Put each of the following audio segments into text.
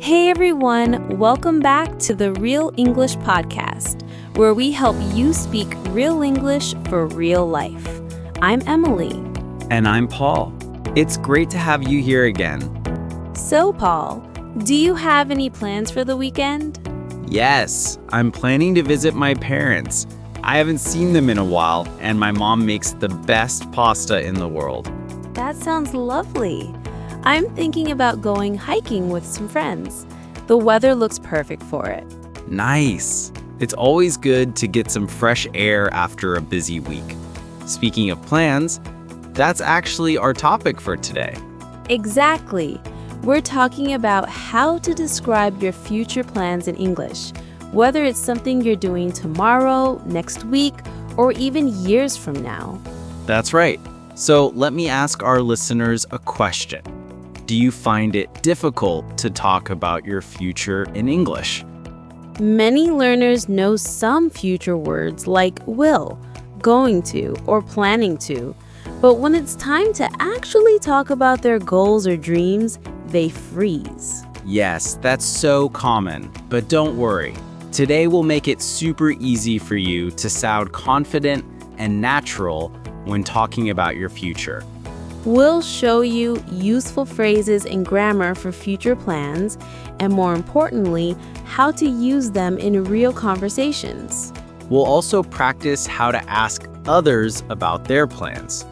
Hey everyone, welcome back to the Real English Podcast, where we help you speak real English for real life. I'm Emily. And I'm Paul. It's great to have you here again. So, Paul, do you have any plans for the weekend? Yes, I'm planning to visit my parents. I haven't seen them in a while, and my mom makes the best pasta in the world. That sounds lovely. I'm thinking about going hiking with some friends. The weather looks perfect for it. Nice. It's always good to get some fresh air after a busy week. Speaking of plans, that's actually our topic for today. Exactly. We're talking about how to describe your future plans in English, whether it's something you're doing tomorrow, next week, or even years from now. That's right. So let me ask our listeners a question. Do you find it difficult to talk about your future in English? Many learners know some future words like will, going to, or planning to. But when it's time to actually talk about their goals or dreams, they freeze. Yes, that's so common. But don't worry. Today we'll make it super easy for you to sound confident and natural when talking about your future. We'll show you useful phrases and grammar for future plans, and more importantly, how to use them in real conversations. We'll also practice how to ask others about their plans,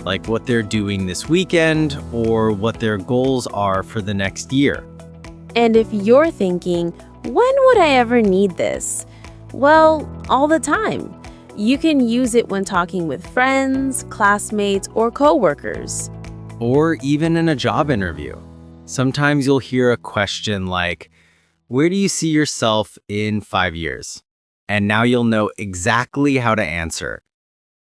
like what they're doing this weekend or what their goals are for the next year. And if you're thinking, when would I ever need this? Well, all the time. You can use it when talking with friends, classmates, or coworkers. Or even in a job interview. Sometimes you'll hear a question like, where do you see yourself in 5 years? And now you'll know exactly how to answer.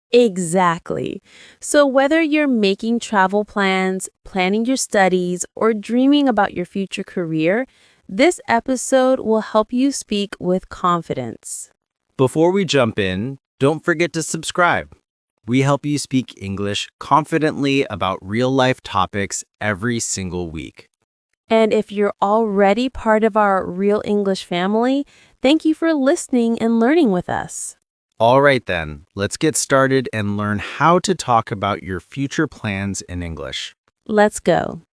Exactly. So whether you're making travel plans, planning your studies, or dreaming about your future career, this episode will help you speak with confidence. Before we jump in, don't forget to subscribe. We help you speak English confidently about real-life topics every single week. And if you're already part of our Real English family, thank you for listening and learning with us. All right then, let's get started and learn how to talk about your future plans in English. Let's go.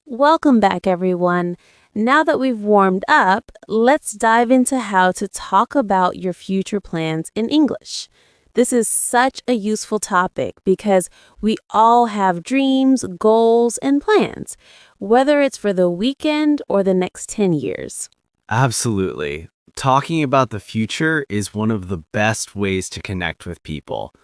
Welcome back, everyone. Now that we've warmed up, let's dive into how to talk about your future plans in English. This is such a useful topic because we all have dreams, goals, and plans, whether it's for the weekend or the next 10 years. Absolutely. Talking about the future is one of the best ways to connect with people.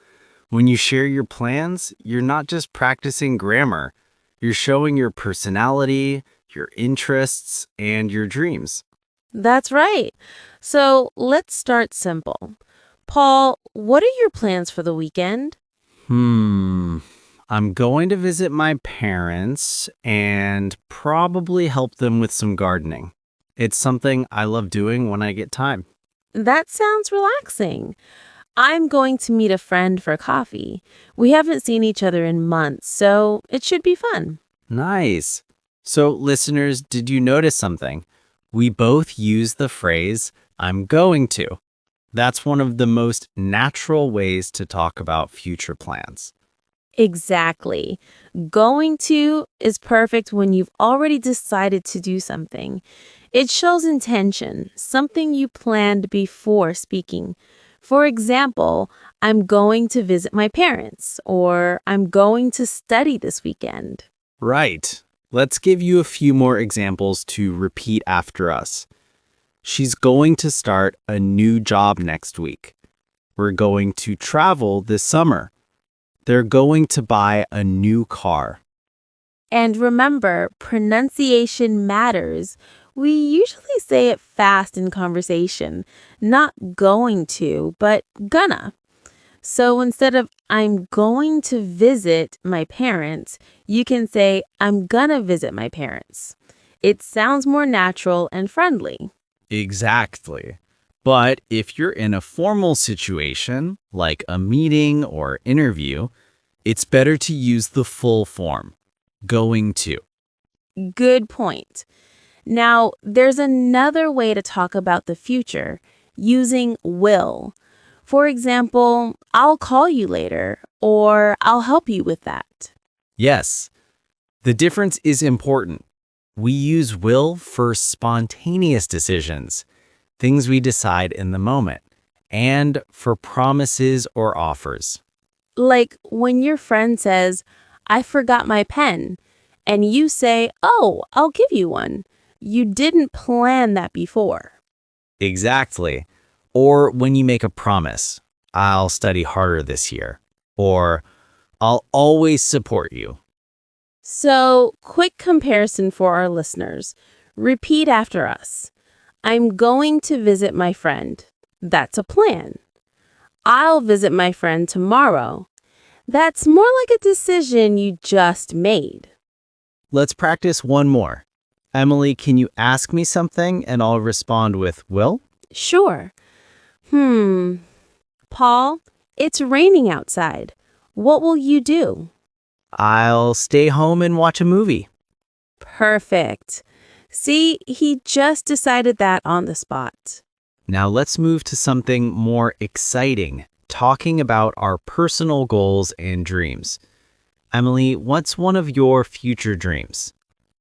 When you share your plans, you're not just practicing grammar. You're showing your personality, your interests, and your dreams. That's right. So let's start simple. Paul, what are your plans for the weekend? I'm going to visit my parents and probably help them with some gardening. It's something I love doing when I get time. That sounds relaxing. I'm going to meet a friend for coffee. We haven't seen each other in months, so it should be fun. Nice. So, listeners, did you notice something? We both use the phrase, I'm going to. That's one of the most natural ways to talk about future plans. Exactly. Going to is perfect when you've already decided to do something. It shows intention, something you planned before speaking. For example, I'm going to visit my parents, or I'm going to study this weekend. Right. Let's give you a few more examples to repeat after us. She's going to start a new job next week. We're going to travel this summer. They're going to buy a new car. And remember, pronunciation matters. We usually say it fast in conversation, not going to, but gonna. So instead of I'm going to visit my parents, you can say I'm gonna visit my parents. It sounds more natural and friendly. Exactly. But if you're in a formal situation, like a meeting or interview, it's better to use the full form, going to. Good point. Now, there's another way to talk about the future using will. For example, I'll call you later, or I'll help you with that. Yes, the difference is important. We use will for spontaneous decisions, things we decide in the moment, and for promises or offers. Like when your friend says, I forgot my pen, and you say, oh, I'll give you one. You didn't plan that before. Exactly. Or when you make a promise, I'll study harder this year, or I'll always support you. So, quick comparison for our listeners. Repeat after us. I'm going to visit my friend. That's a plan. I'll visit my friend tomorrow. That's more like a decision you just made. Let's practice one more. Emily, can you ask me something and I'll respond with will? Sure. Paul, it's raining outside. What will you do? I'll stay home and watch a movie. Perfect. See, he just decided that on the spot. Now let's move to something more exciting, talking about our personal goals and dreams. Emily, what's one of your future dreams?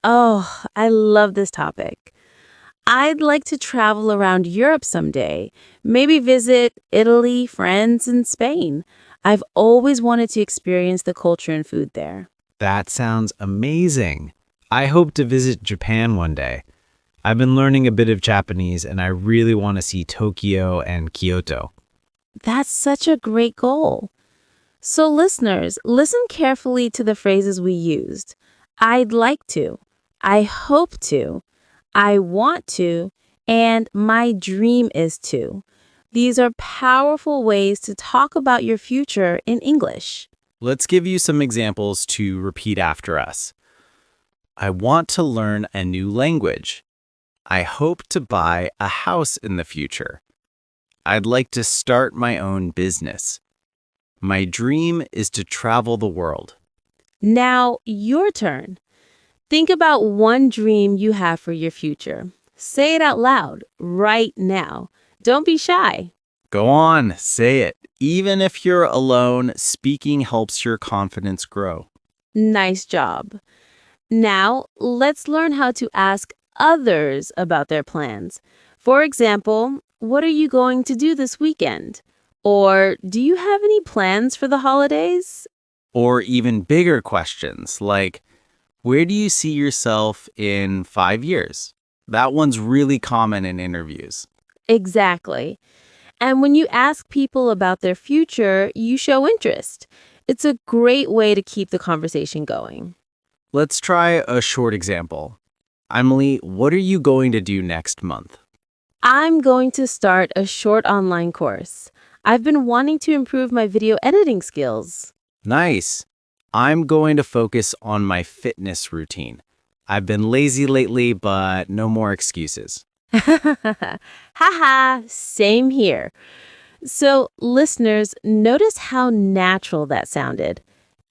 Oh, I love this topic. I'd like to travel around Europe someday, maybe visit Italy, France, and Spain. I've always wanted to experience the culture and food there. That sounds amazing. I hope to visit Japan one day. I've been learning a bit of Japanese and I really want to see Tokyo and Kyoto. That's such a great goal. So, listeners, listen carefully to the phrases we used. I'd like to, I hope to, I want to, and my dream is to. These are powerful ways to talk about your future in English. Let's give you some examples to repeat after us. I want to learn a new language. I hope to buy a house in the future. I'd like to start my own business. My dream is to travel the world. Now, your turn. Think about one dream you have for your future. Say it out loud right now. Don't be shy. Go on, say it. Even if you're alone, speaking helps your confidence grow. Nice job. Now, let's learn how to ask others about their plans. For example, what are you going to do this weekend? Or do you have any plans for the holidays? Or even bigger questions like, where do you see yourself in 5 years? That one's really common in interviews. Exactly. And when you ask people about their future, you show interest. It's a great way to keep the conversation going. Let's try a short example. Emily, what are you going to do next month? I'm going to start a short online course. I've been wanting to improve my video editing skills. Nice. I'm going to focus on my fitness routine. I've been lazy lately, but no more excuses. Haha, same here. So, listeners, notice how natural that sounded.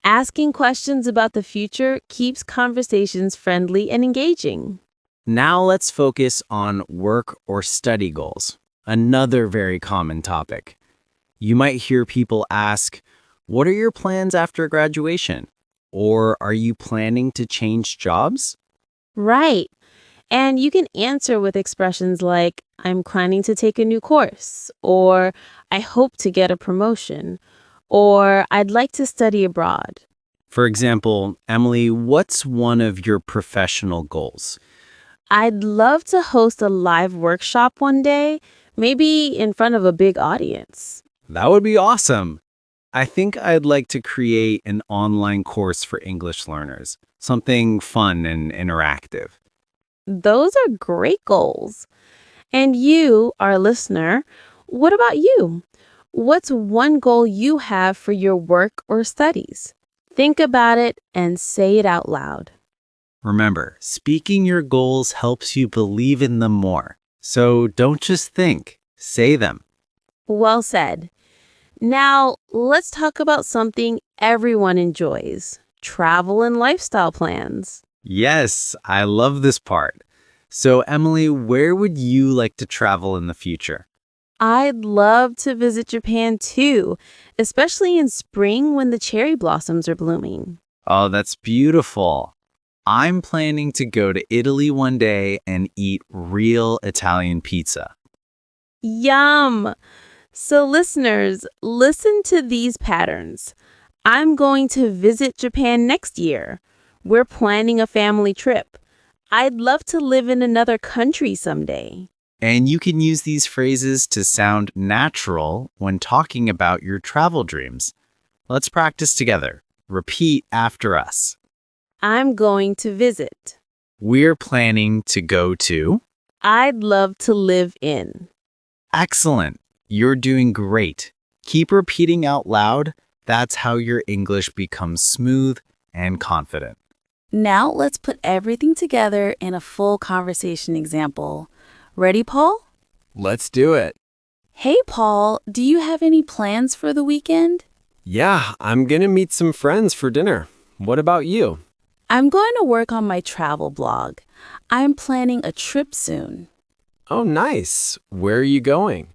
Asking questions about the future keeps conversations friendly and engaging. Now let's focus on work or study goals, another very common topic. You might hear people ask, what are your plans after graduation? Or are you planning to change jobs? Right. And you can answer with expressions like, I'm planning to take a new course, or I hope to get a promotion, or I'd like to study abroad. For example, Emily, what's one of your professional goals? I'd love to host a live workshop one day, maybe in front of a big audience. That would be awesome. I think I'd like to create an online course for English learners, something fun and interactive. Those are great goals. And you, our listener, what about you? What's one goal you have for your work or studies? Think about it and say it out loud. Remember, speaking your goals helps you believe in them more. So don't just think, say them. Well said. Now, let's talk about something everyone enjoys: travel and lifestyle plans. Yes, I love this part. So, Emily, where would you like to travel in the future? I'd love to visit Japan too, especially in spring when the cherry blossoms are blooming. Oh, that's beautiful. I'm planning to go to Italy one day and eat real Italian pizza. Yum! So, listeners, listen to these patterns. I'm going to visit Japan next year. We're planning a family trip. I'd love to live in another country someday. And you can use these phrases to sound natural when talking about your travel dreams. Let's practice together. Repeat after us. I'm going to visit. We're planning to go to. I'd love to live in. Excellent. You're doing great. Keep repeating out loud. That's how your English becomes smooth and confident. Now let's put everything together in a full conversation example. Ready, Paul? Let's do it. Hey, Paul, do you have any plans for the weekend? Yeah, I'm gonna meet some friends for dinner. What about you? I'm going to work on my travel blog. I'm planning a trip soon. Oh, nice. Where are you going?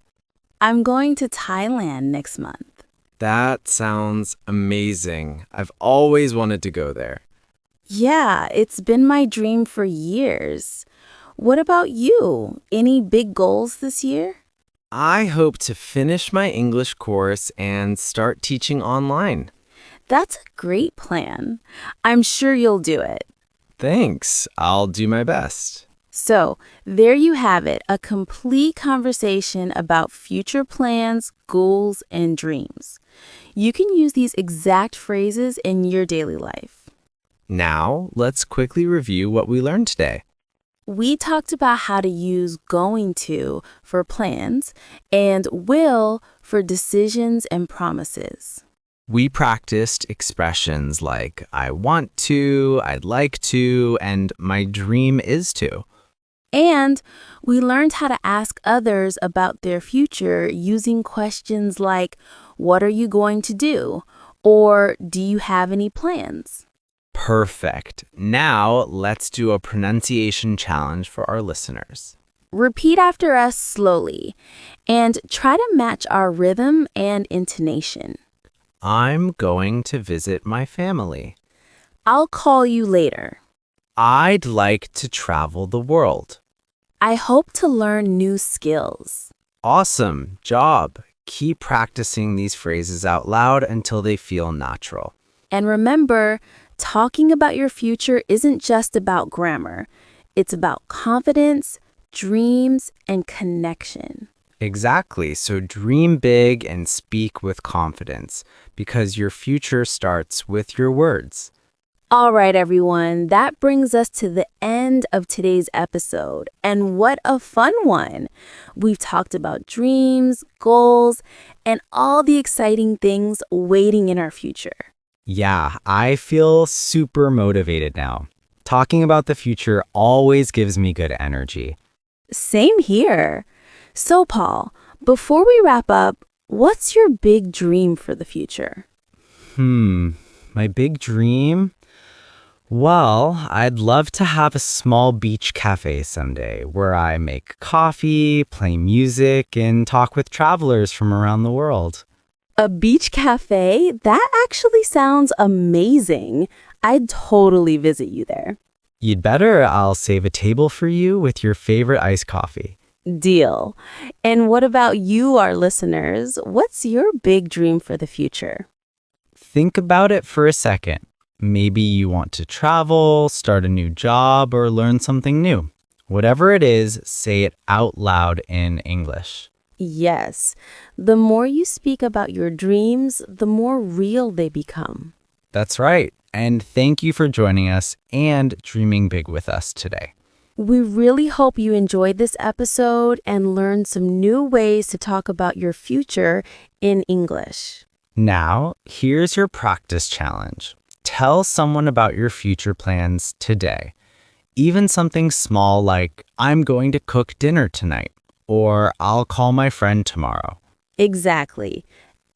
I'm going to Thailand next month. That sounds amazing. I've always wanted to go there. Yeah, it's been my dream for years. What about you? Any big goals this year? I hope to finish my English course and start teaching online. That's a great plan. I'm sure you'll do it. Thanks. I'll do my best. So, there you have it, a complete conversation about future plans, goals, and dreams. You can use these exact phrases in your daily life. Now, let's quickly review what we learned today. We talked about how to use going to for plans and will for decisions and promises. We practiced expressions like I want to, I'd like to, and my dream is to. And we learned how to ask others about their future using questions like, what are you going to do? Or do you have any plans? Perfect. Now, let's do a pronunciation challenge for our listeners. Repeat after us slowly and try to match our rhythm and intonation. I'm going to visit my family. I'll call you later. I'd like to travel the world. I hope to learn new skills. Awesome job. Keep practicing these phrases out loud until they feel natural. And remember, talking about your future isn't just about grammar. It's about confidence, dreams, and connection. Exactly. So dream big and speak with confidence because your future starts with your words. All right, everyone, that brings us to the end of today's episode. And what a fun one! We've talked about dreams, goals, and all the exciting things waiting in our future. Yeah, I feel super motivated now. Talking about the future always gives me good energy. Same here. So, Paul, before we wrap up, what's your big dream for the future? My big dream? Well, I'd love to have a small beach cafe someday where I make coffee, play music, and talk with travelers from around the world. A beach cafe? That actually sounds amazing. I'd totally visit you there. You'd better. I'll save a table for you with your favorite iced coffee. Deal. And what about you, our listeners? What's your big dream for the future? Think about it for a second. Maybe you want to travel, start a new job, or learn something new. Whatever it is, say it out loud in English. Yes. The more you speak about your dreams, the more real they become. That's right. And thank you for joining us and dreaming big with us today. We really hope you enjoyed this episode and learned some new ways to talk about your future in English. Now, here's your practice challenge. Tell someone about your future plans today. Even something small like, I'm going to cook dinner tonight, or I'll call my friend tomorrow. Exactly.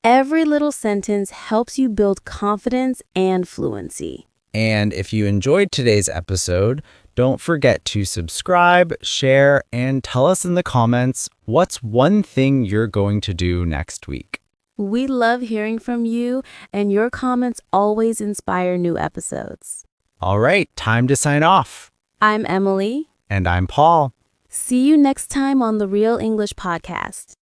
Every little sentence helps you build confidence and fluency. And if you enjoyed today's episode, Don't forget to subscribe, share, and tell us in the comments what's one thing you're going to do next week. We love hearing from you, and your comments always inspire new episodes. All right, time to sign off. I'm Emily. And I'm Paul. See you next time on the Real English Podcast.